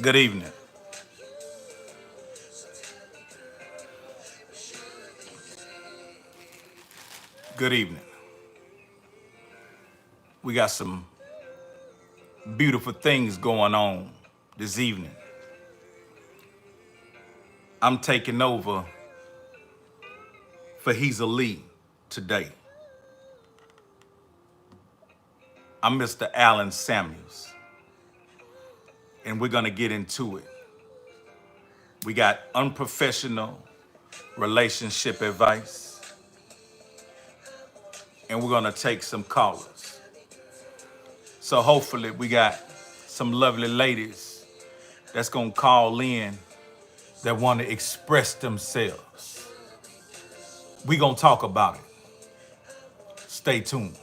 Good evening. Good evening. We got some beautiful things going on this evening. I'm taking over for Hezeleo today. I'm Mr. Alan Samuels, and we're gonna get into it. We got unprofessional relationship advice, and we're gonna take some callers. So hopefully we got some lovely ladies that's gonna call in that wanna express themselves. We gonna talk about it. Stay tuned.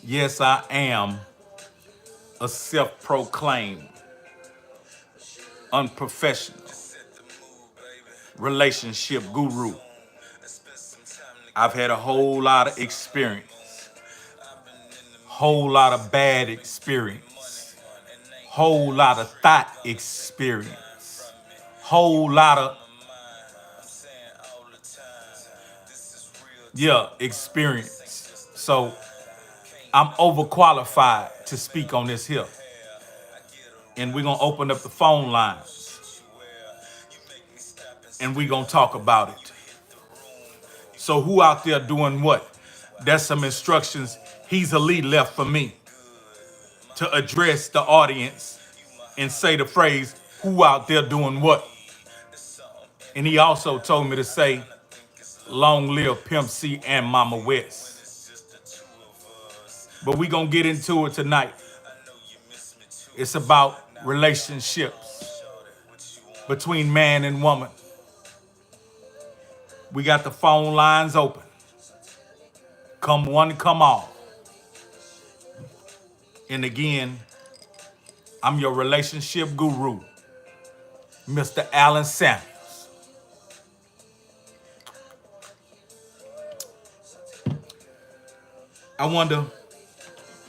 Yes, I am a self-proclaimed unprofessional relationship guru. I've had a whole lot of experience, whole lot of bad experience, whole lot of thought experience, whole lot of experience. So I'm overqualified to speak on this here. And we're gonna open up the phone lines and we're gonna talk about it. So who out there doing what? That's some instructions Hezeleo left for me to address the audience and say the phrase, who out there doing what? And he also told me to say, long live Pimp C and Mama West. But we gonna get into it tonight. It's about relationships between man and woman. We got the phone lines open. Come one, come all. And again, I'm your relationship guru, Mr. Alan Samuels. I wonder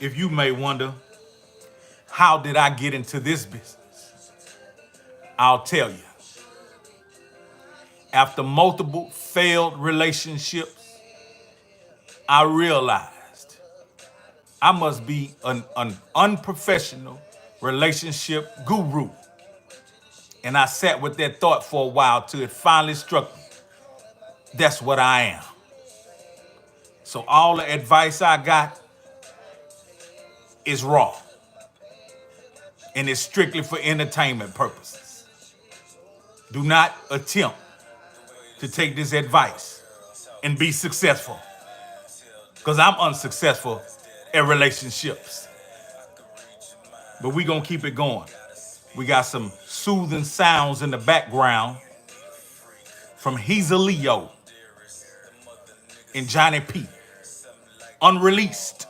if you may wonder, how did I get into this business? I'll tell you. After multiple failed relationships, I realized I must be an unprofessional relationship guru. And I sat with that thought for a while till it finally struck me. That's what I am. So all the advice I got is raw. And it's strictly for entertainment purposes. Do not attempt to take this advice and be successful. Because I'm unsuccessful in relationships. But we gonna keep it going. We got some soothing sounds in the background from Hezeleo and Johnny P. Unreleased.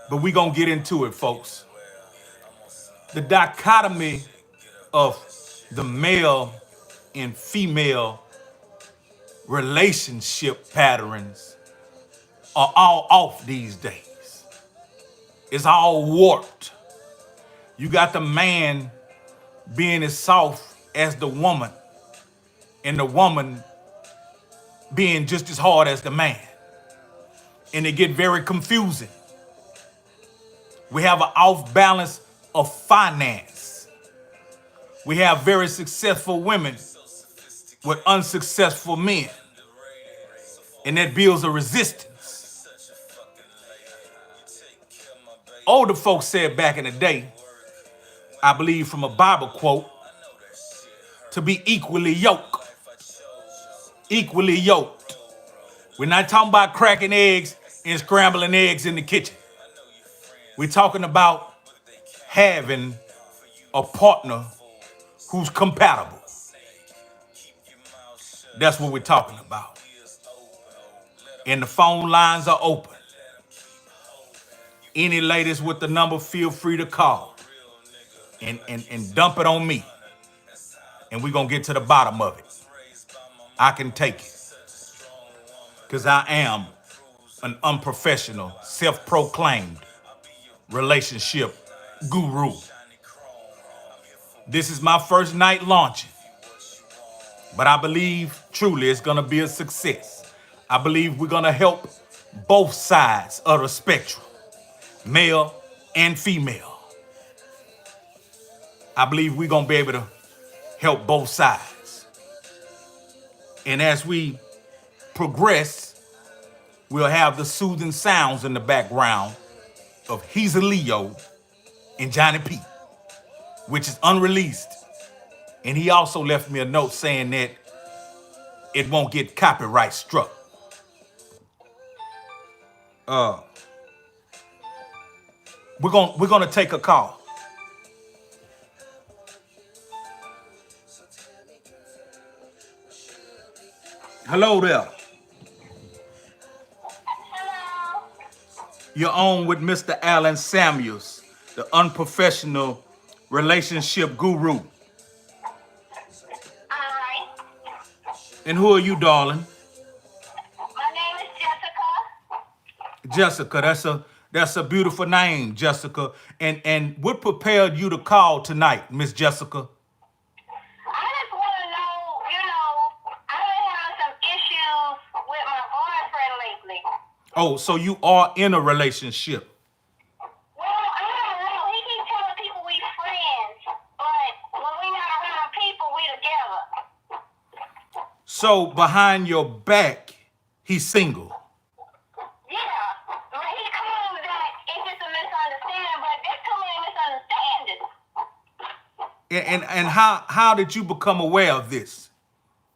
But we gonna get into it, folks. The dichotomy of the male and female relationship patterns are all off these days. It's all warped. You got the man being as soft as the woman, and the woman being just as hard as the man. And it get very confusing. We have an off balance of finance. We have very successful women with unsuccessful men. And that builds a resistance. Older folks said back in the day, I believe from a Bible quote, to be equally yoked. Equally yoked. We're not talking about cracking eggs and scrambling eggs in the kitchen. We're talking about having a partner who's compatible. That's what we're talking about. And the phone lines are open. Any ladies with the number, feel free to call and dump it on me. And we're going to get to the bottom of it. I can take it. Because I am an unprofessional, self-proclaimed relationship guru. This is my first night launching, but I believe truly it's going to be a success. I believe we're going to help both sides of the spectrum, male and female. I believe we're going to be able to help both sides. And as we progress, we'll have the soothing sounds in the background of Hezeleo and Johnny P, which is unreleased. And he also left me a note saying that it won't get copyright struck. We're gonna take a call. Hello there. Hello. You're on with Mr. Alan Samuels, the unprofessional relationship guru. All right. And who are you, darling? My name is Jessica. Jessica. That's a beautiful name, Jessica. And what prepared you to call tonight, Miss Jessica? I just want to know, I've been having some issues with my boyfriend lately. Oh, so you are in a relationship. Well, I don't know. He keeps telling people we friends, but when we not around people, we together. So behind your back, he's single. Yeah. But he claims that it's just a misunderstanding, but there's too many misunderstandings. And how did you become aware of this?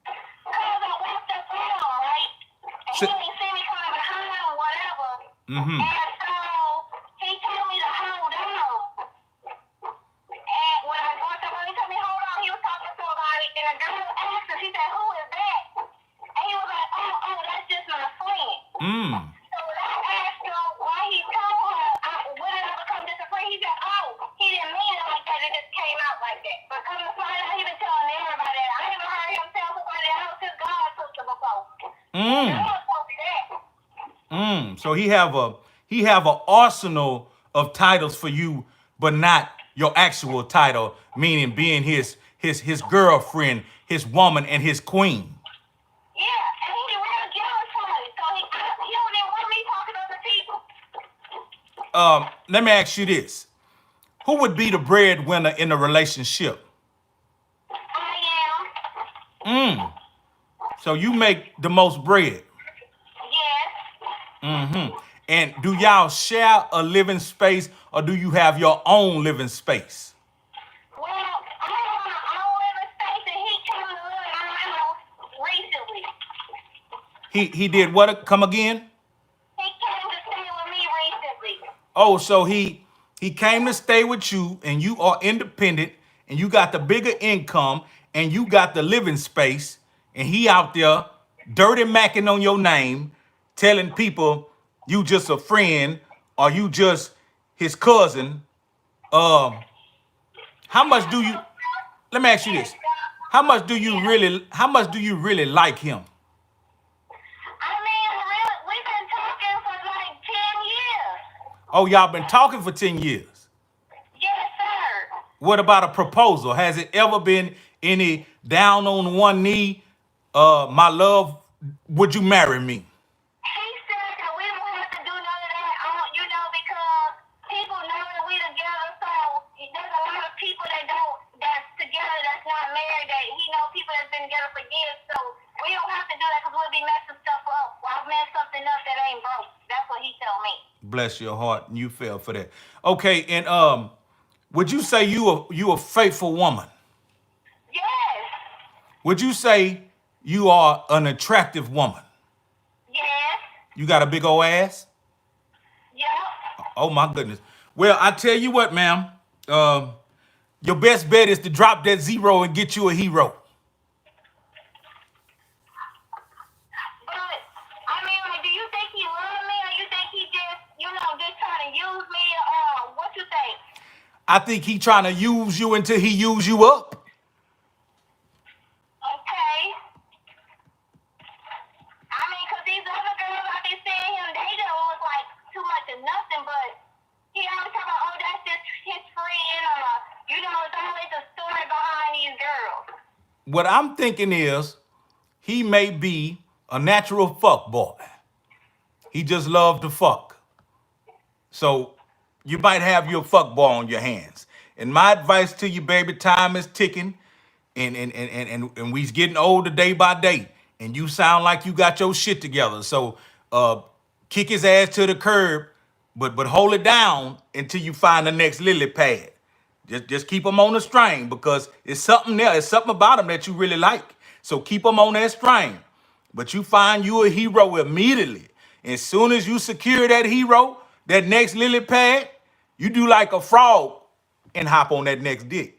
Because I walked up on him, right? And he So- didn't see me coming behind him or whatever. Mhm. And so he told me to hold on. And when I walked up on him, he told me hold on. He was talking to somebody, and the girl asked him, she said, who is that? And he was like, oh, that's just my friend. So when I asked him why he told her, when did I become just a friend? He said, he didn't mean it like that. It just came out like that. But come to find out, he been telling everybody that. I even heard him tell somebody else his God sister before. God told me that. So he have a arsenal of titles for you, but not your actual title, meaning being his girlfriend, his woman, and his queen. Yeah, and he real jealous for me. So he don't even want me talking to other people. Let me ask you this: who would be the breadwinner in a relationship? I am. So you make the most bread. Yes. And do y'all share a living space, or do you have your own living space? Well, I have my own living space, and he came to live in my house recently. He did what? Come again? He came to stay with me recently. Oh, so he came to stay with you, and you are independent, and you got the bigger income, and you got the living space, and he out there dirty macking on your name, telling people you just a friend or you just his cousin. How much do you? Let me ask you this: how much do you really like him? I mean, really, we've been talking for like 10 years. Oh, y'all been talking for 10 years. Yes, sir. What about a proposal? Has it ever been any down on one knee? My love, would you marry me? He said that we don't have to do none of that, because people know that we together. So there's a lot of people that's together that's not married. That he know people that's been together for years. So we don't have to do that because we'll be messing stuff up. I'll mess something up that ain't broke. That's what he told me. Bless your heart, and you fell for that. Okay, and would you say you a faithful woman? Yes. Would you say you are an attractive woman? Yes. You got a big old ass? Yep. Oh my goodness. Well, I tell you what, ma'am. Your best bet is to drop that zero and get you a hero. But I mean, like, do you think he loves me, or you think he just trying to use me? What you think? I think he trying to use you until he use you up. Okay. I mean, 'cause these other girls I been seeing him, they what I'm thinking is he may be a natural fuck boy. He just loves to fuck. So you might have your fuck boy on your hands. And my advice to you, baby, time is ticking. And we's getting older day by day. And you sound like you got your shit together. So kick his ass to the curb, but hold it down until you find the next lily pad. Just keep him on the string because it's something there. It's something about him that you really like. So keep him on that string. But you find you a hero immediately. As soon as you secure that hero, that next lily pad, you do like a frog and hop on that next dick.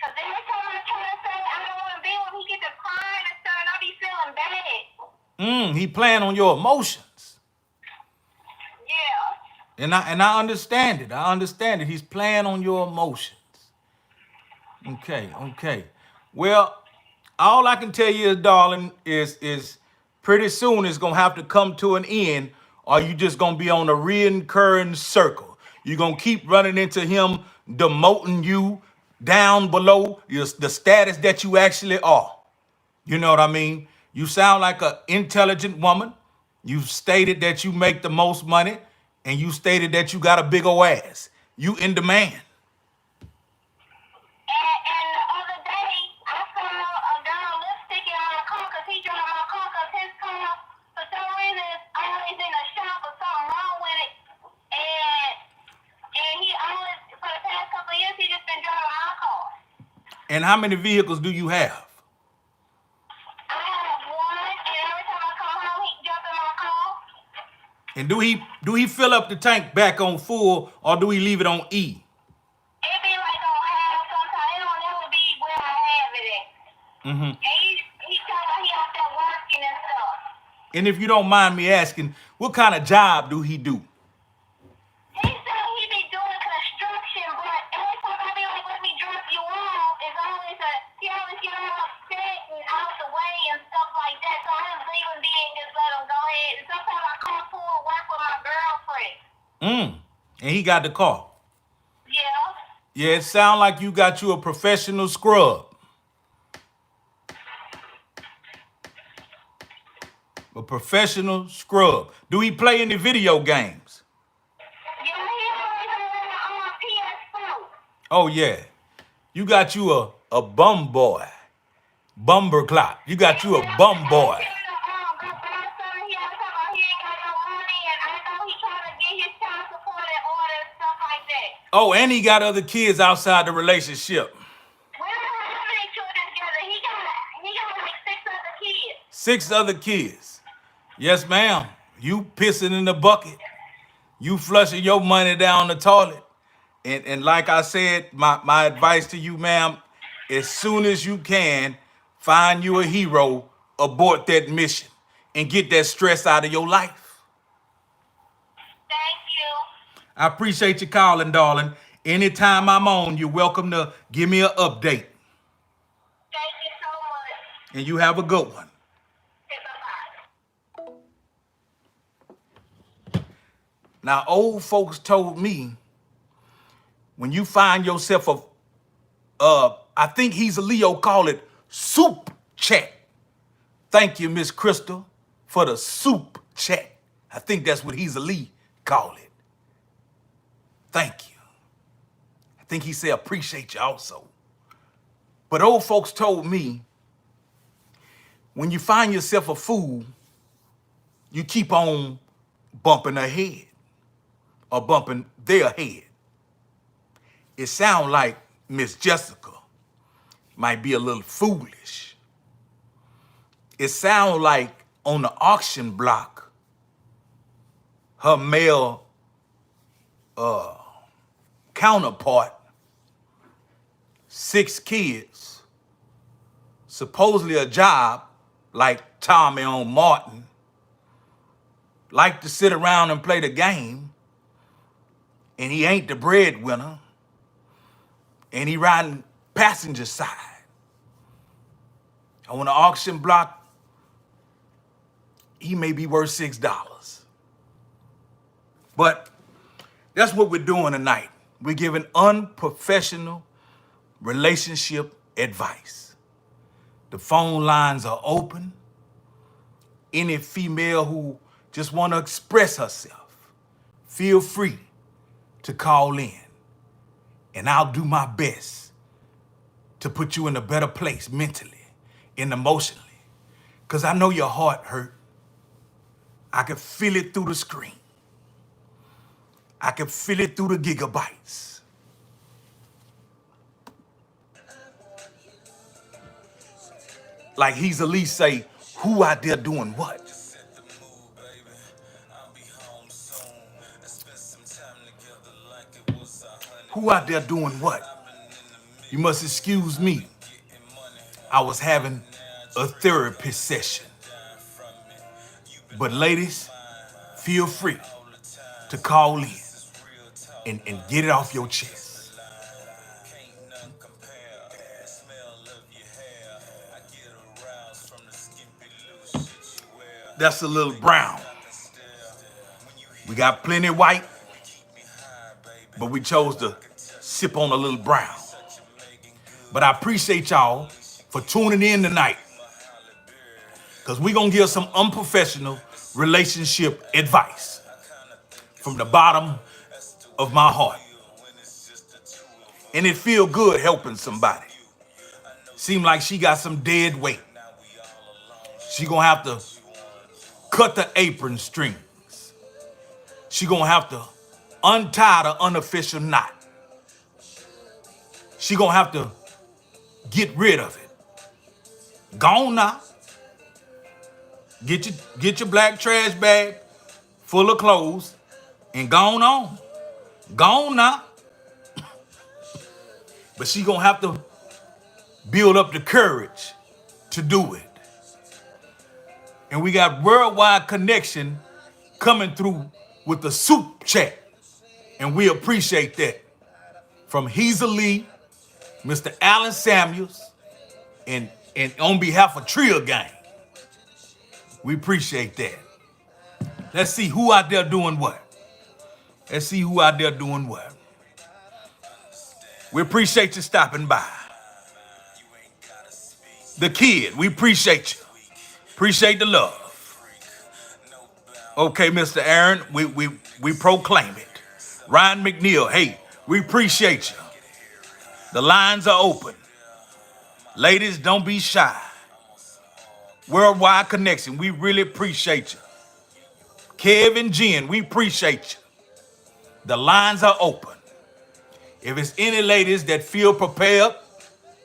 Cause then they tell him to say, I don't want to be with him. He get to crying and stuff, and I be feeling bad. He playing on your emotions. Yeah. And I understand it. I understand it. He's playing on your emotions. Okay. Well, all I can tell you is, darling, is pretty soon it's gonna have to come to an end, or you just gonna be on a reoccurring circle. You're gonna keep running into him, demoting you down below the status that you actually are. You know what I mean? You sound like an intelligent woman. You've stated that you make the most money, and you stated that you got a big ol' ass. You in demand. And the other day, I saw a girl lipstick on the car because he drove my car because his car, for some reason, is always in a shop or something wrong with it. And he always, for the past couple of years, he just been driving my car. And how many vehicles do you have? I have one, and every time I come home, he jump in my car. And do he fill up the tank back on full, or do he leave it on E? It be like on half sometimes. It don't never be where I have it at. And he talk like he out there working and stuff. And if you don't mind me asking, what kind of job do he do? He said he be doing construction, but every time I be like, let me drop you off, it's always he always get all upset and out the way and stuff like that. So I just leave him be and just let him go ahead. And sometimes I come to work with my girlfriend. And he got the car. Yeah. Yeah, it sounds like you got you a professional scrub. A professional scrub. Do he play any video games? Yeah, he always on my PS4. Oh yeah. You got you a bum boy. Bumber clock. You got you a bum boy. Oh, and he got other kids outside the relationship. We don't have any children together. He got like 6 other kids. 6 other kids. Yes, ma'am. You pissing in the bucket. You flushing your money down the toilet. And like I said, my advice to you, ma'am, as soon as you can, find you a hero, abort that mission, and get that stress out of your life. Thank you. I appreciate you calling, darling. Anytime I'm on, you're welcome to give me an update. Thank you so much. And you have a good one. Okay, bye-bye. Now, old folks told me, when you find yourself I think Hezeleo call it soup chat. Thank you, Miss Crystal, for the soup chat. I think that's what Hezeleo call it. Thank you. I think he said appreciate you also. But old folks told me, when you find yourself a fool, you keep on bumping her head or bumping their head. It sounds like Miss Jessica might be a little foolish. It sounds like on the auction block, her male counterpart, 6 kids, supposedly a job like Tommy on Martin, like to sit around and play the game, and he ain't the breadwinner, and he riding passenger side. On the auction block, he may be worth $6. But that's what we're doing tonight. We're giving unprofessional relationship advice. The phone lines are open. Any female who just want to express herself, feel free to call in. And I'll do my best to put you in a better place mentally and emotionally. Because I know your heart hurt. I can feel it through the screen. I can feel it through the gigabytes. Like Hezeleo say, who out there doing what? Who out there doing what? You must excuse me. I was having a therapy session. But ladies, feel free to call in and get it off your chest. That's a little brown. We got plenty white, but we chose to sip on a little brown. But I appreciate y'all for tuning in tonight, because we're going to give some unprofessional relationship advice from the bottom of my heart. And it feel good helping somebody. Seem like she got some dead weight. She going to have to cut the apron strings. She going to have to untie the unofficial knot. She going to have to get rid of it. Gone now. Get your black trash bag full of clothes and gone on. Gone now. But she gonna have to build up the courage to do it. And we got worldwide connection coming through with the soup chat. And we appreciate that. From Hezeleo, Mr. Alan Samuels, and on behalf of Trillgear.biz. We appreciate that. Let's see who out there doing what. Let's see who out there doing what. We appreciate you stopping by. The kid, we appreciate you. Appreciate the love. Okay, Mr. Aaron, we proclaim it. Ryan McNeil, hey, we appreciate you. The lines are open. Ladies, don't be shy. Worldwide connection, we really appreciate you. Kevin, Jen, we appreciate you. The lines are open. If it's any ladies that feel prepared,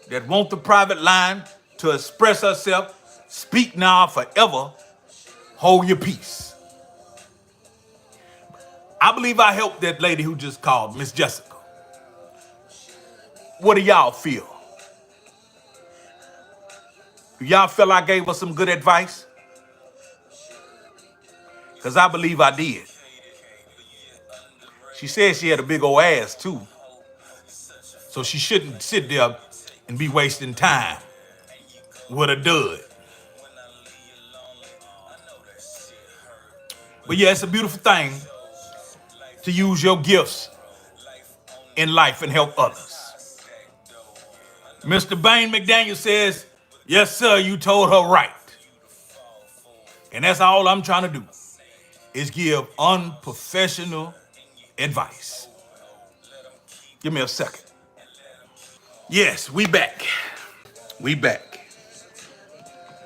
that want the private line to express herself, speak now or forever, hold your peace. I believe I helped that lady who just called, Miss Jessica. What do y'all feel? Do y'all feel I gave her some good advice? Because I believe I did. She said she had a big old ass too. So she shouldn't sit there and be wasting time with a dud. But yeah, it's a beautiful thing to use your gifts in life and help others. Mr. Bain McDaniel says, yes, sir, you told her right. And that's all I'm trying to do, is give unprofessional advice. Give me a second. Yes, we back. We back.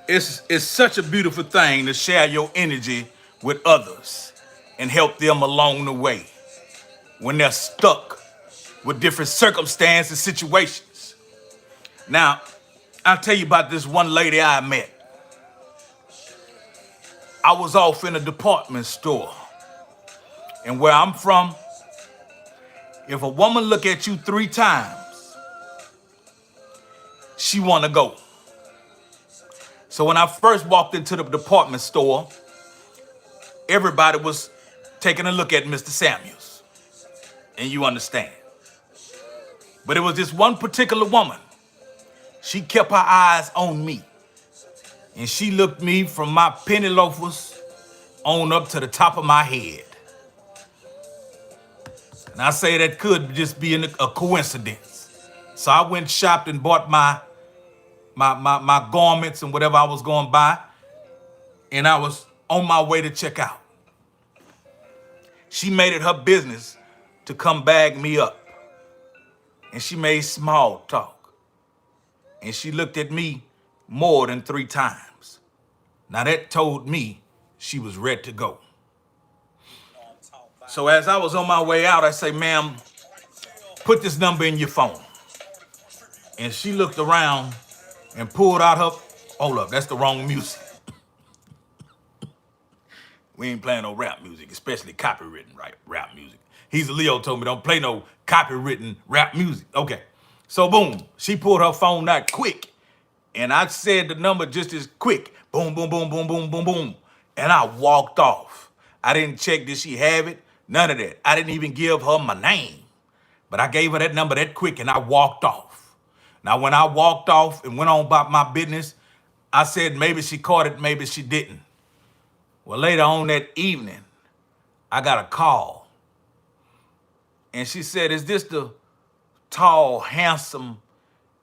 It's such a beautiful thing to share your energy with others and help them along the way when they're stuck with different circumstances, situations. Now, I'll tell you about this one lady I met. I was off in a department store. And where I'm from, if a woman look at you 3 times, she want to go. So when I first walked into the department store, everybody was taking a look at Mr. Samuels. And you understand. But it was this one particular woman. She kept her eyes on me. And she looked me from my penny loafers on up to the top of my head. And I say that could just be a coincidence. So I went shopped and bought my my garments and whatever I was going to buy, and I was on my way to check out. She made it her business to come bag me up, and she made small talk, and she looked at me more than 3 times. Now that told me she was ready to go. So as I was on my way out, I say, ma'am, put this number in your phone. And she looked around and pulled out her, hold up, that's the wrong music. We ain't playing no rap music, especially copywritten rap music. Hezeleo told me don't play no copywritten rap music. Okay. So boom, she pulled her phone out quick. And I said the number just as quick. Boom, boom, boom, boom, boom, boom, boom. And I walked off. I didn't check, did she have it? None of that. I didn't even give her my name. But I gave her that number that quick and I walked off. Now, when I walked off and went on about my business, I said maybe she caught it, maybe she didn't. Well, later on that evening, I got a call. And she said, is this the tall, handsome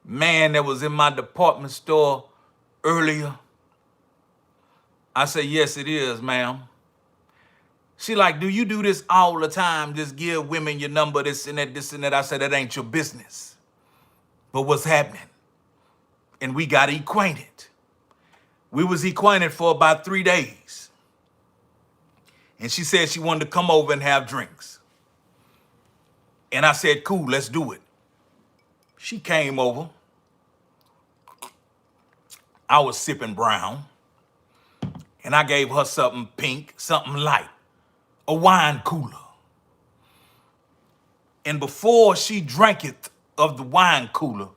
man that was in my department store earlier? I said, yes, it is, ma'am. She like, do you do this all the time? Just give women your number, this and that, this and that. I said, that ain't your business. But what's happening? And we got acquainted. We was acquainted for about 3 days. And she said she wanted to come over and have drinks. And I said, cool, let's do it. She came over. I was sipping brown. And I gave her something pink, something light, a wine cooler. And before she drank it of the wine cooler,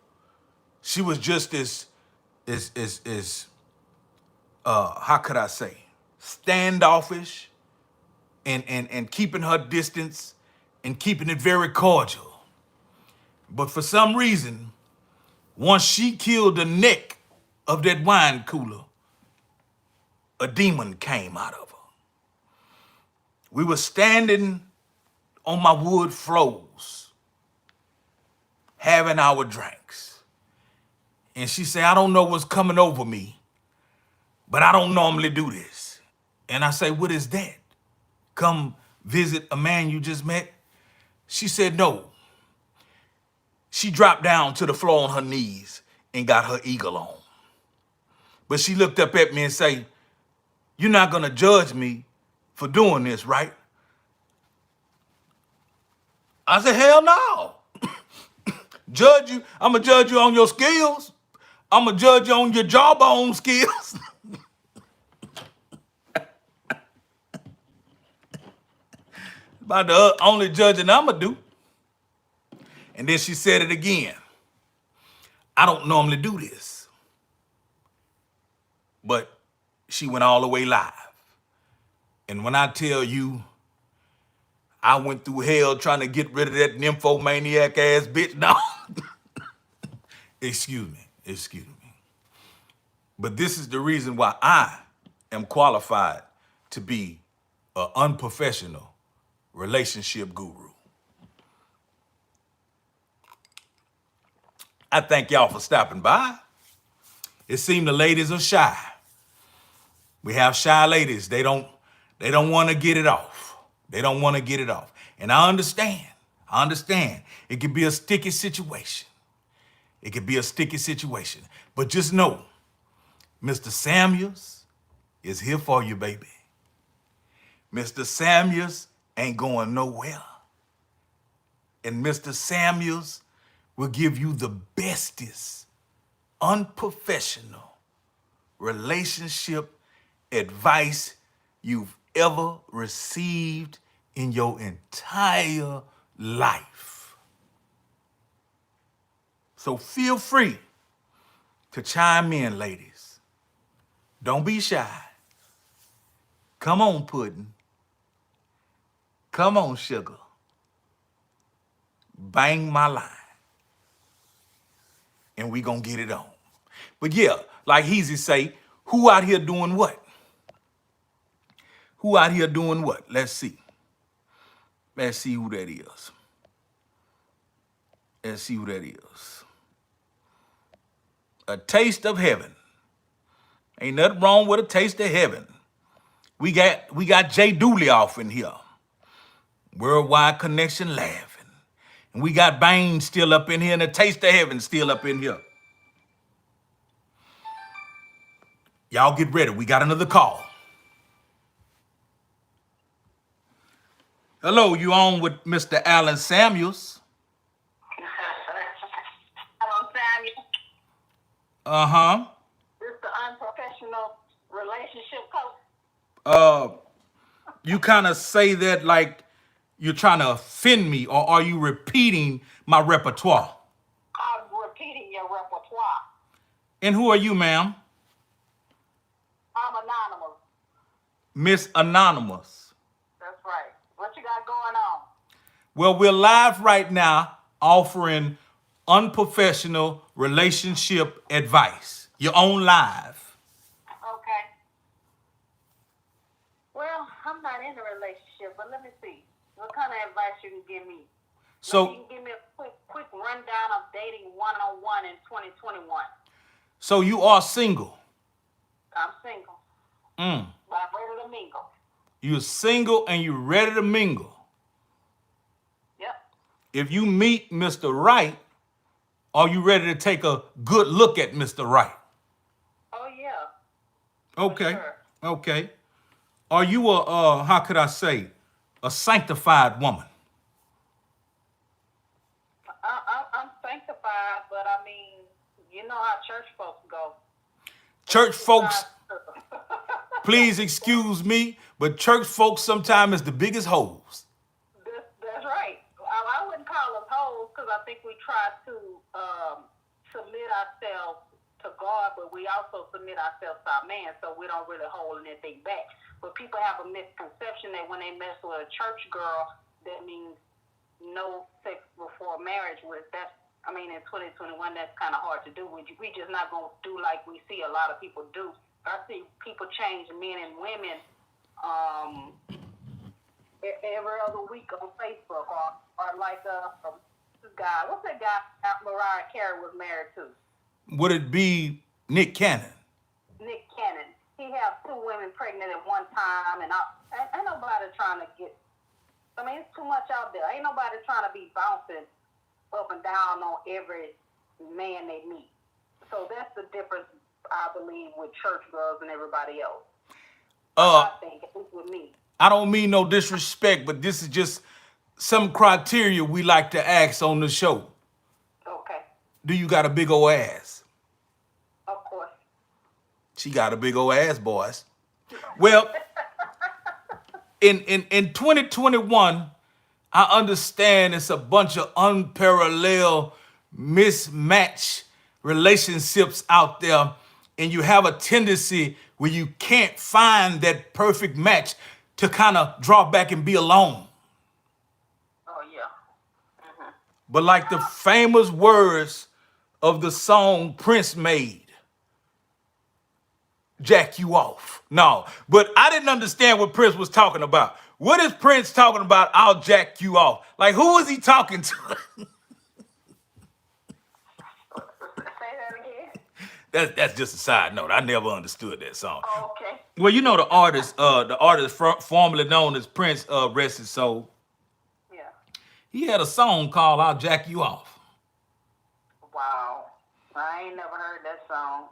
she was just how could I say, standoffish and keeping her distance and keeping it very cordial. But for some reason, once she killed the neck of that wine cooler, a demon came out of her. We were standing on my wood floors, having our drinks. And she said, I don't know what's coming over me, but I don't normally do this. And I say, what is that? Come visit a man you just met? She said, no. She dropped down to the floor on her knees and got her eagle on. But she looked up at me and said, you're not gonna judge me for doing this, right? I said, hell no. Judge you, I'm gonna judge you on your skills. I'm gonna judge you on your jawbone skills. About the only judging I'm gonna do. And then she said it again. I don't normally do this. But she went all the way live. And when I tell you, I went through hell trying to get rid of that nymphomaniac ass bitch. No. Excuse me. But this is the reason why I am qualified to be an unprofessional relationship guru. I thank y'all for stopping by. It seems the ladies are shy. We have shy ladies. They don't want to get it off. They don't want to get it off. And I understand. It could be a sticky situation. But just know, Mr. Samuels is here for you, baby. Mr. Samuels ain't going nowhere. And Mr. Samuels will give you the bestest, unprofessional relationship advice you've ever received in your entire life. So feel free to chime in, ladies. Don't be shy. Come on, pudding. Come on, sugar. Bang my line. And we gonna get it on. But yeah, like Heezy say, who out here doing what? Who out here doing what? Let's see. Let's see who that is. A taste of heaven. Ain't nothing wrong with a taste of heaven. We got Jay Dooley off in here. Worldwide Connection laughing. And we got Bane still up in here and a taste of heaven still up in here. Y'all get ready. We got another call. Hello, you on with Mr. Alan Samuels? Hello, Samuel. Uh-huh. This is the unprofessional relationship coach. You kind of say that like you're trying to offend me, or are you repeating my repertoire? I'm repeating your repertoire. And who are you, ma'am? I'm anonymous. Miss Anonymous. That's right. What you got going on? Well, we're live right now offering unprofessional relationship advice. You're on live. Okay. Well, I'm not in a relationship, but let me see. What kind of advice you can give me? So, Maybe you can give me a quick rundown of dating one-on-one in 2021. so you are single. I'm single, Mm. but I'm ready to mingle. You're single and you're ready to mingle. Yep. If you meet Mr. Right, are you ready to take a good look at Mr. Right? Oh, yeah. Okay. Sure. Okay. Are you a how could I say, a sanctified woman? I'm sanctified, but I mean, you know how church folks go. Church folks, please excuse me, but church folks sometimes is the biggest hoes. That's right. I wouldn't call us hoes because I think we try to submit ourselves to God, but we also submit ourselves to our man, so we don't really hold anything back. But people have a misconception that when they mess with a church girl, that means no sex before marriage. I mean, in 2021, that's kind of hard to do. We just not going to do like we see a lot of people do. I see people change men and women every other week on Facebook, or like this guy. What's that guy Mariah Carey was married to? Would it be Nick Cannon? Nick Cannon. He had 2 women pregnant at one time, and ain't nobody trying to get. I mean, it's too much out there. Ain't nobody trying to be bouncing up and down on every man they meet. So that's the difference, I believe, with church girls and everybody else. I think, at least with me. I don't mean no disrespect, but this is just some criteria we like to ask on the show. Okay. Do you got a big old ass? Of course. She got a big old ass, boys. Well, in 2021, I understand it's a bunch of unparalleled, mismatched relationships out there, and you have a tendency where you can't find that perfect match to kind of draw back and be alone. Oh, yeah. But like the famous words of the song Prince made, jack you off. No, but I didn't understand what Prince was talking about. What is Prince talking about? I'll jack you off. Like, who is he talking to? Say that again. That's just a side note. I never understood that song. Oh, okay. Well, you know the artist formerly known as Prince, rest his soul. Yeah. He had a song called "I'll Jack You Off." Wow. I ain't never heard that song.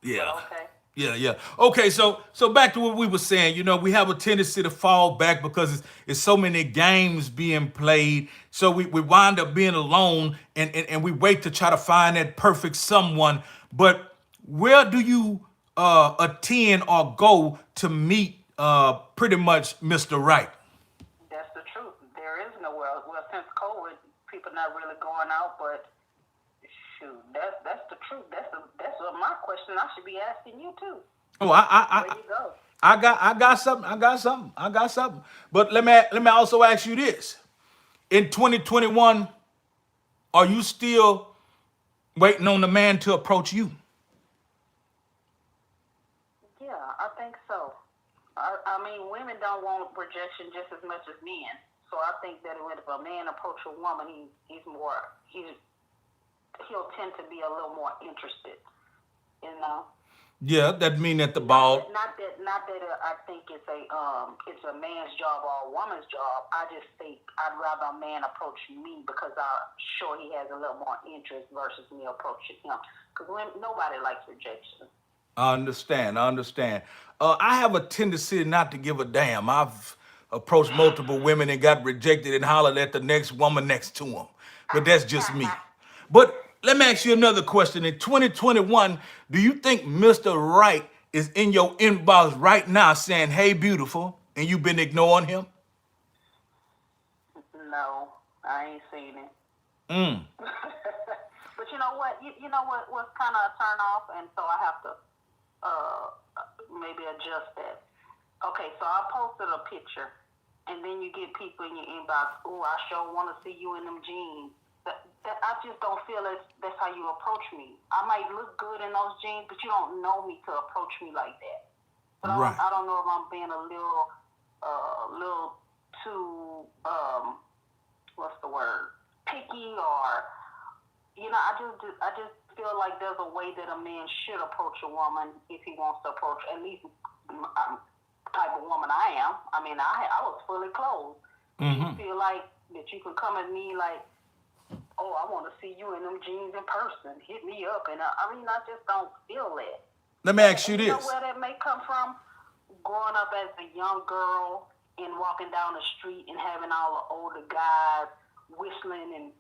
Yeah. But okay. Yeah. Okay, so back to what we were saying. You know, we have a tendency to fall back because it's so many games being played. So we wind up being alone, and we wait to try to find that perfect someone. But where do you attend or go to meet pretty much Mr. Right? That's the truth. There is nowhere else. Well, since COVID, people not really going out, but shoot, that's the truth. That's my question I should be asking you too. Oh, Where you go? I got something. But let me also ask you this. In 2021, are you still waiting on the man to approach you? Yeah, I think so. I mean, women don't want rejection just as much as men. So I think that if a man approach a woman, he'll tend to be a little more interested. You know. Yeah, that mean that the Not ball. that, I think it's a man's job or a woman's job. I just think I'd rather a man approach me because I'm sure he has a little more interest versus me approaching him. Because nobody likes rejection. I understand. I understand. I have a tendency not to give a damn. I've approached multiple women and got rejected and hollered at the next woman next to them. But that's just me. But let me ask you another question. In 2021, do you think Mr. Right is in your inbox right now saying, "Hey, beautiful," and you've been ignoring him? No, I ain't seen it. Mm. But you know what? You know what's kind of a turn off, and so I have to uh, maybe adjust that. Okay, so I posted a picture, and then you get people in your inbox. Oh, I sure want to see you in them jeans. That I just don't feel that's how you approach me. I might look good in those jeans, but you don't know me to approach me like that. But Right. I don't know if I'm being a little too what's the word, picky, or I just feel like there's a way that a man should approach a woman if he wants to approach at least type of woman I am. I mean, I was fully clothed. Mm-hmm. You feel like that you can come at me like, oh, I want to see you in them jeans in person. Hit me up, and I mean, I just don't feel that. Let me ask you You know this. where that may come from? Growing up as a young girl and walking down the street and having all the older guys whistling and,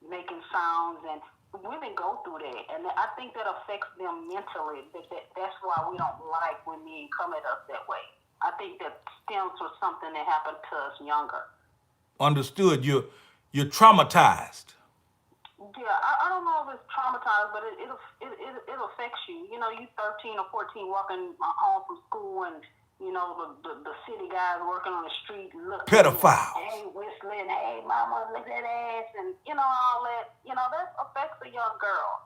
making sounds, and women go through that. And I think that affects them mentally. That's why we don't like when men come at us that way. I think that stems from something that happened to us younger. Understood. You're traumatized. Yeah, I don't know if it's traumatized, but it affects you. You know, you 13 or 14 walking home from school, and the city guys working on the street looking, Pedophiles. hey, whistling, hey, mama, look at that ass, and all that. That affects a young girl.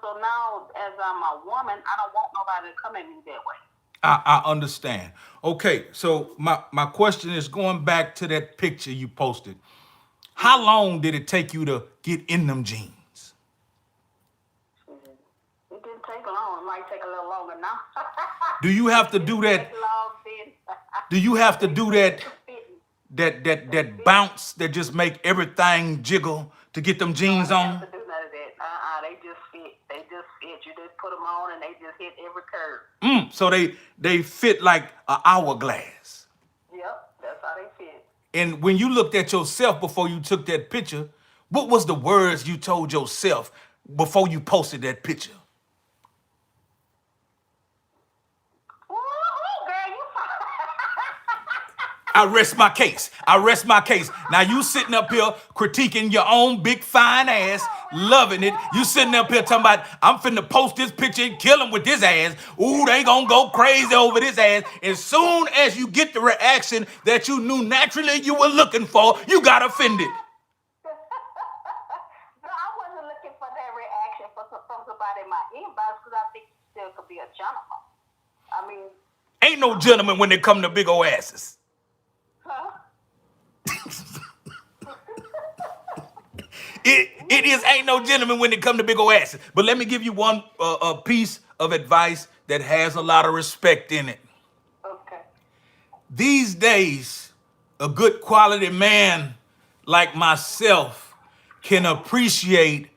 So now as I'm a woman, I don't want nobody to come at me that way. I understand. Okay, so my question is going back to that picture you posted. How long did it take you to get in them jeans? It didn't take long. It might take a little longer now. Do you have to do that? Do you have to do that bounce that just make everything jiggle to get them jeans I don't on? have to do none of that. They just fit. They just fit. You just put them on, and they just hit every curve. So they fit like an hourglass. Yep, that's how they fit. And when you looked at yourself before you took that picture, what was the words you told yourself before you posted that picture? Woo-hoo, girl, you. I rest my case. I rest my case. Now you sitting up here critiquing your own big fine ass, loving it. You sitting up here talking about, I'm finna post this picture and kill him with this ass. Ooh, they gonna go crazy over this ass. As soon as you get the reaction that you knew naturally you were looking for, you got offended. No, I wasn't looking for that reaction from somebody in my inbox because I think you still could be a gentleman. I mean, Ain't no gentleman when they come to big old asses. huh? It is ain't no gentleman when it come to big old asses. But let me give you one a piece of advice that has a lot of respect in it. Okay. These days, a good quality man like myself can appreciate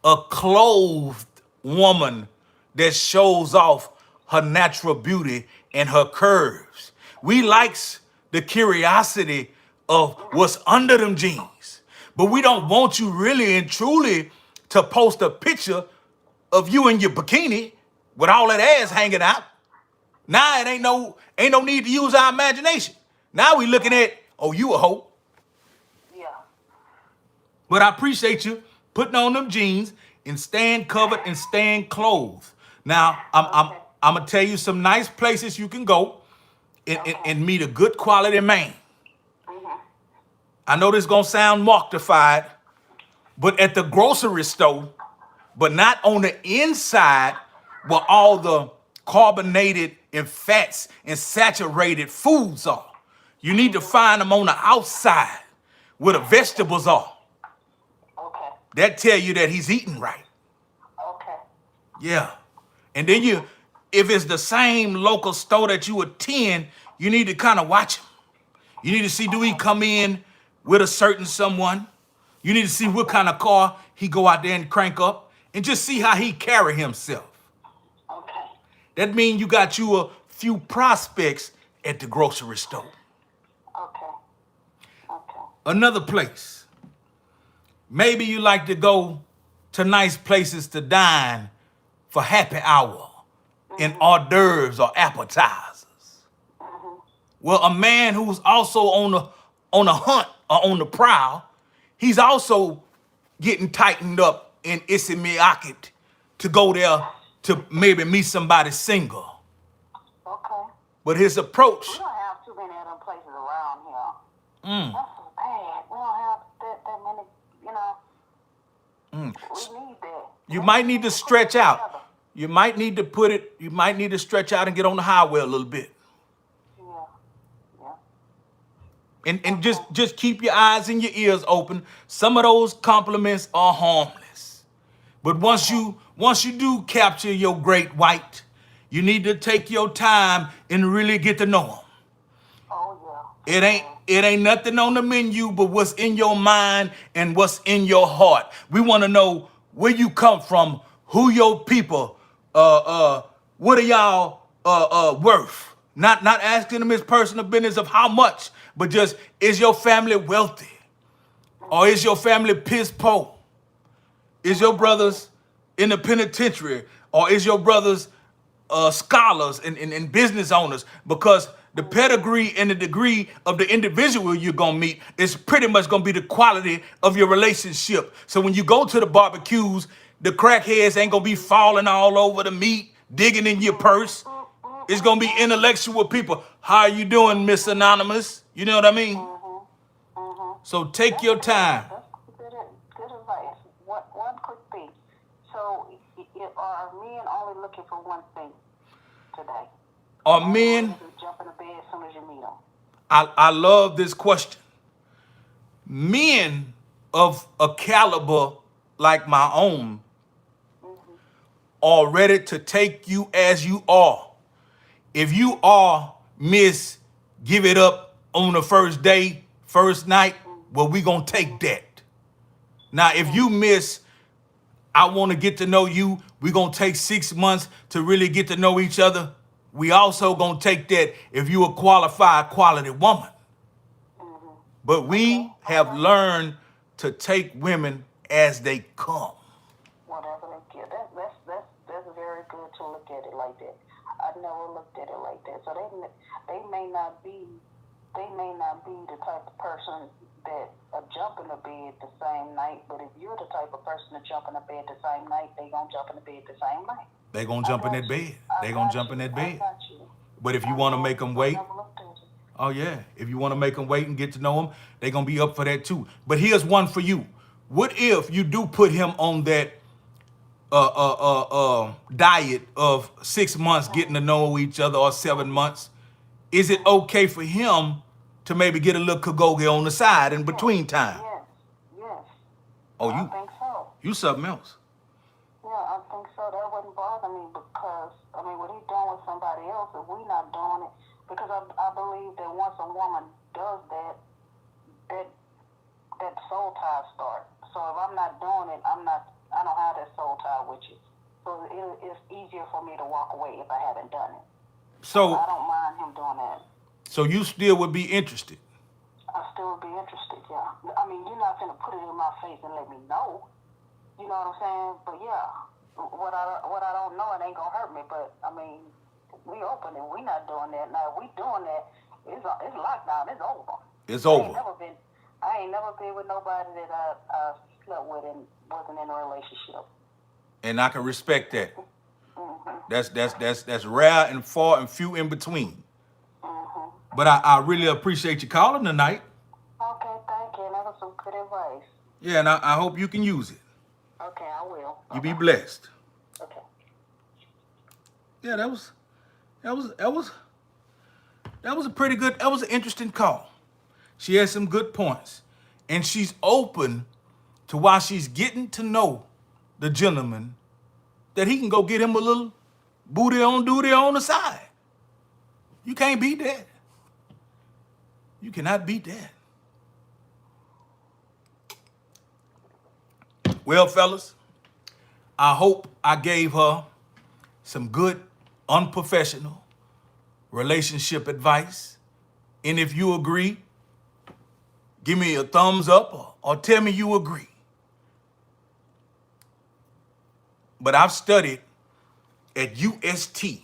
a clothed woman that shows off her natural beauty and her curves. We likes the curiosity of what's under them jeans, but we don't want you really and truly to post a picture of you in your bikini with all that ass hanging out. Now it ain't no need to use our imagination. Now we looking at, oh, you a hoe. Yeah. But I appreciate you putting on them jeans and staying covered and staying clothed. Now I'm gonna tell you some nice places you can go and meet a good quality man. I know this gonna sound mortified, but at the grocery store, but not on the inside where all the carbonated and fats and saturated foods are. You need to find them on the outside where the vegetables are. Okay. That tell you that he's eating right. Okay. Yeah. And then if it's the same local store that you attend, you need to kind of watch him. You need to see, do he come in with a certain someone? You need to see what kind of car he go out there and crank up, and just see how he carry himself. Okay. That means you got you a few prospects at the grocery store. Okay. Okay. Another place. Maybe you like to go to nice places to dine for happy hour and hors d'oeuvres or appetizers. Well, a man who's also on a hunt or on the prowl, he's also getting tightened up in Isimiakit to go there to maybe meet somebody single. Okay. But his approach, We don't have too many of them places around here. That's so bad. We don't have that many, you know. We need that. you might need to stretch out. You might need to stretch out and get on the highway a little bit. Yeah. Yeah. And just keep your eyes and your ears open. Some of those compliments are harmless. But once you do capture your great white, you need to take your time and really get to know him. Oh yeah. It ain't nothing on the menu but what's in your mind and what's in your heart. We want to know where you come from, who your people, what are y'all worth? Not asking him his personal business of how much, but just, is your family wealthy? Or is your family piss poor? Is your brothers in the penitentiary? Or is your brothers scholars and business owners? Because the pedigree and the degree of the individual you're going to meet is pretty much going to be the quality of your relationship. So when you go to the barbecues, the crackheads ain't going to be falling all over the meat, digging in your purse. It's going to be intellectual people. How are you doing, Miss Anonymous? You know what I mean? So take your time. That's good advice. One quick thing. So, are men only looking for one thing today? Are men? Jump in the bed as soon as you meet them. I love this question. Men of a caliber like my own are ready to take you as you are. If you are Miss Give It Up on the first day, first night, well, we gonna take that. Now, if you miss, I want to get to know you, we gonna take 6 months to really get to know each other. We also gonna take that if you a qualified quality woman. But we have learned to take women as they come. Whatever they get. That's very good to look at it like that. I never looked at it like that. So they may not be the type of person that jump in the bed the same night. But if you're the type of person that jump in the bed the same night, they gonna jump in the bed the same night. They gonna jump in that bed. They gonna jump in that bed. But if you want to make them wait, oh yeah, if you want to make them wait and get to know them, they gonna be up for that too. But here's one for you. What if you do put him on that diet of 6 months getting to know each other, or 7 months? Is it okay for him to maybe get a little kagoge on the side in between time? Yes. Oh, I think so. You something else. Yeah, I think so. That wouldn't bother me because, what he's doing with somebody else, if we're not doing it, because I believe that once a woman does that soul tie starts. So if I'm not doing it, I don't have that soul tie with you. So it's easier for me to walk away if I haven't done it. So I don't mind him doing that. So you still would be interested? I still would be interested, yeah. You're not gonna put it in my face and let me know. You know what I'm saying? But yeah, what I don't know, it ain't gonna hurt me. But we open and we not doing that. Now if we doing that, it's lockdown. It's over. It's over. I ain't never been with nobody that I slept with and wasn't in a relationship. And I can respect that. That's rare and far and few in between. But I really appreciate you calling tonight. Okay, thank you. That was some good advice. Yeah, and I hope you can use it. Okay, I will. You be blessed. Okay. Yeah, that was a pretty good, that was an interesting call. She had some good points. And she's open to while she's getting to know the gentleman, that he can go get him a little booty on duty on the side. You can't beat that. You cannot beat that. Well, fellas, I hope I gave her some good, unprofessional relationship advice. And if you agree, give me a thumbs up or tell me you agree. But I've studied at UST,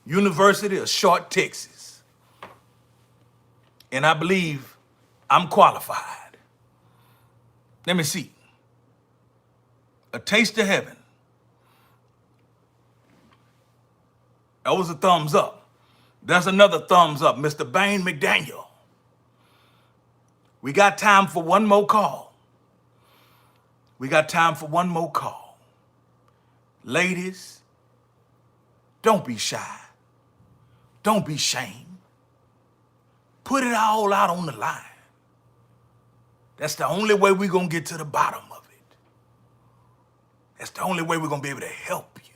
University of Short, Texas. And I believe I'm qualified. Let me see. A Taste of Heaven. That was a thumbs up. That's another thumbs up, Mr. Bain McDaniel. We got time for one more call. We got time for one more call. Ladies, don't be shy. Don't be ashamed. Put it all out on the line. That's the only way we're going to get to the bottom of it. That's the only way we're going to be able to help you.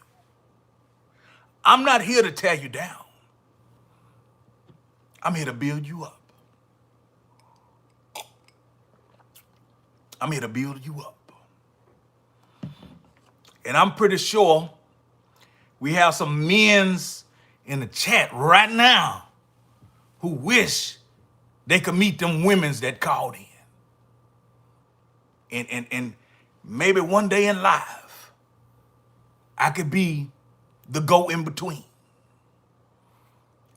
I'm not here to tear you down. I'm here to build you up. I'm here to build you up. And I'm pretty sure we have some men's in the chat right now who wish they could meet them women's that called in. And maybe one day in life, I could be the go-in-between.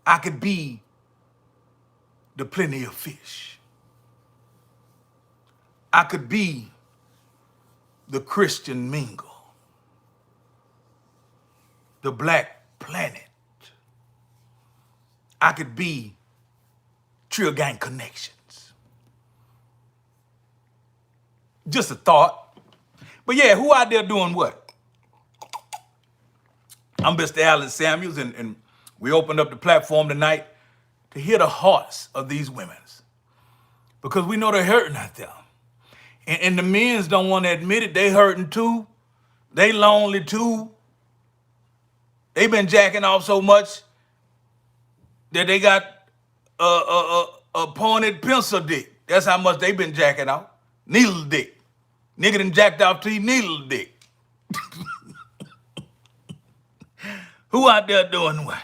I could be the plenty of fish. I could be the Christian mingle. The Black Planet. I could be Trill Gang Connections. Just a thought. But yeah, who out there doing what? I'm Mr. Alan Samuels, and we opened up the platform tonight to hear the hearts of these women. Because we know they're hurting out there. And the men's don't want to admit it. They hurting too. They lonely too. They been jacking off so much that they got a pointed pencil dick. That's how much they been jacking off. Needle dick. Nigga done jacked off to needle dick. Who out there doing what?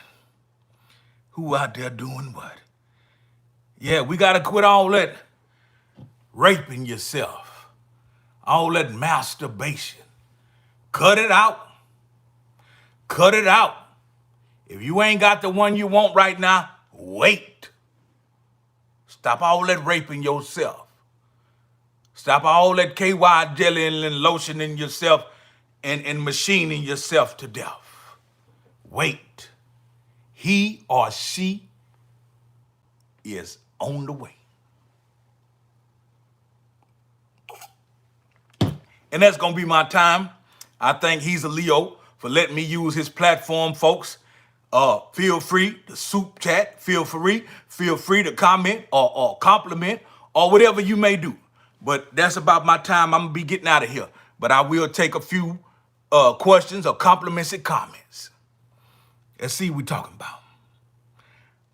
Who out there doing what? Yeah, we got to quit all that raping yourself. All that masturbation. Cut it out. Cut it out. If you ain't got the one you want right now, wait. Stop all that raping yourself. Stop all that KY jelly and lotioning yourself and machining yourself to death. Wait. He or she is on the way. And that's going to be my time. I thank Hezeleo for letting me use his platform, folks. Feel free to soup chat. Feel free to comment or compliment or whatever you may do. But that's about my time. I'm going to be getting out of here. But I will take a few questions or compliments and comments. Let's see what we're talking about.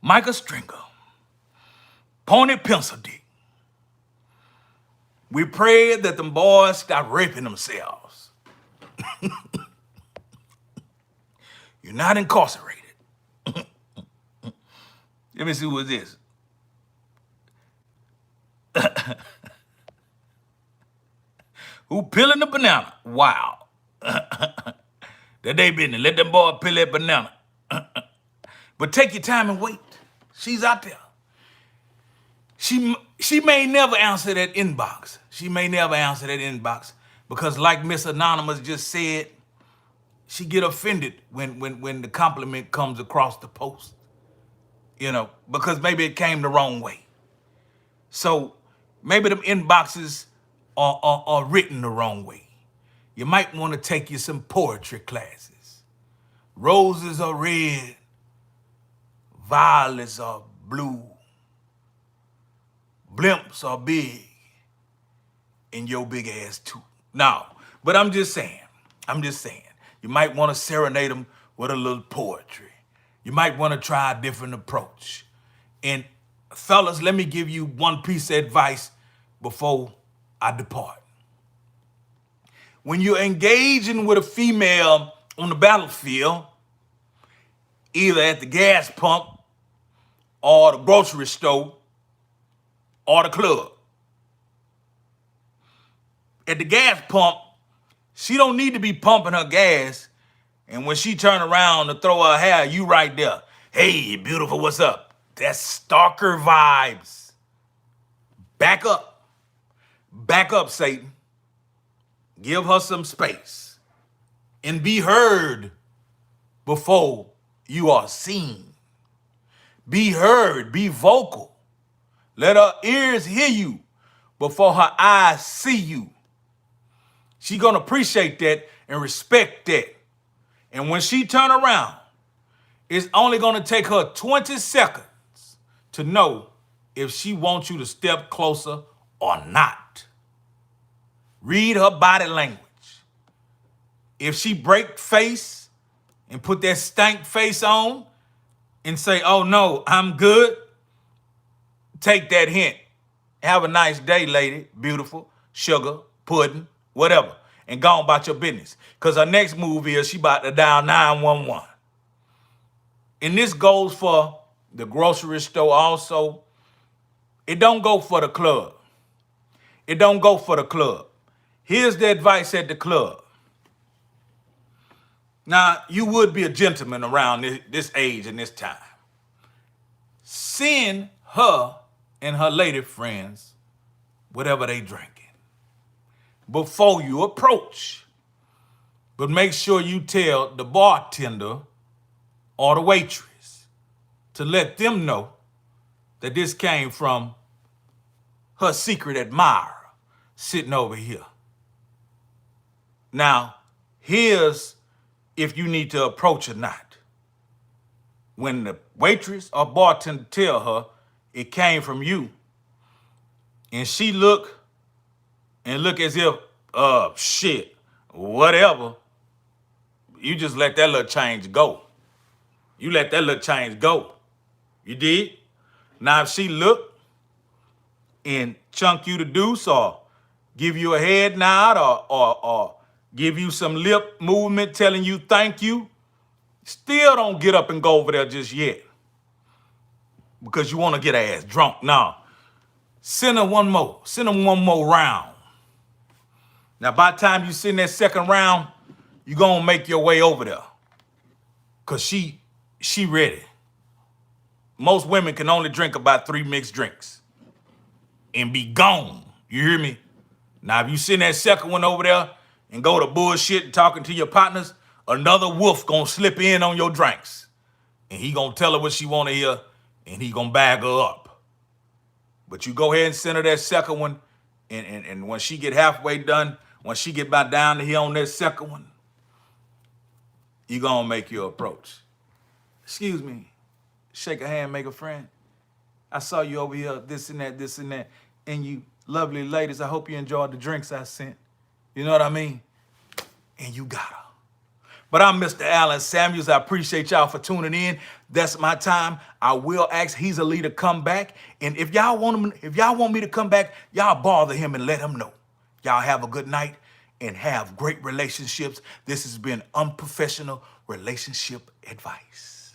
Micah Stringer. Pony Pencil Dick. We pray that them boys stop raping themselves. You're not incarcerated. Let me see who it is. Who peeling the banana? Wow. That they business. Let them boy peel that banana. But take your time and wait. She's out there. She may never answer that inbox. She may never answer that inbox because, like Miss Anonymous just said, she get offended when the compliment comes across the post. You know, because maybe it came the wrong way. So maybe them inboxes are written the wrong way. You might want to take you some poetry classes. Roses are red, violets are blue, blimps are big, and your big ass too. No, but I'm just saying, you might want to serenade them with a little poetry. You might want to try a different approach. And fellas, let me give you one piece of advice before I depart. When you're engaging with a female on the battlefield, either at the gas pump or the grocery store or the club. At the gas pump, she don't need to be pumping her gas. And when she turn around to throw her hair, you right there. Hey, beautiful, what's up? That's stalker vibes. Back up. Back up, Satan. Give her some space. And be heard before you are seen. Be heard, be vocal. Let her ears hear you before her eyes see you. She gonna appreciate that and respect that. And when she turn around, it's only gonna take her 20 seconds to know if she wants you to step closer or not. Read her body language. If she break face and put that stank face on and say, oh no, I'm good, take that hint. Have a nice day, lady, beautiful, sugar, pudding, whatever, and go on about your business. Because her next move is she about to dial 911. And this goes for the grocery store also. It don't go for the club. It don't go for the club. Here's the advice at the club. Now, you would be a gentleman around this age and this time. Send her and her lady friends whatever they drinking before you approach. But make sure you tell the bartender or the waitress to let them know that this came from her secret admirer sitting over here. Now, here's if you need to approach or not. When the waitress or bartender tell her it came from you, and she look as if, shit, whatever, you just let that little change go. You let that little change go. You did? Now, if she look and chunk you the deuce or give you a head nod or give you some lip movement telling you thank you, still don't get up and go over there just yet because you want to get her ass drunk. Now, send her one more. Send her one more round. Now, by the time you send that second round, you're going to make your way over there because she ready. Most women can only drink about 3 mixed drinks and be gone. You hear me? Now, if you send that second one over there and go to bullshit and talking to your partners, another wolf gonna slip in on your drinks. And he gonna tell her what she wanna hear, and he gonna bag her up. But you go ahead and send her that second one, and when she get halfway done, when she get back down to here on that second one, you gonna make your approach. Excuse me, shake a hand, make a friend. I saw you over here, this and that, and you lovely ladies, I hope you enjoyed the drinks I sent. You know what I mean? And you got her. But I'm Mr. Allen Samuels. I appreciate y'all for tuning in. That's my time. I will ask Hezeleo to come back. And if y'all want me to come back, y'all bother him and let him know. Y'all have a good night and have great relationships. This has been Unprofessional Relationship Advice.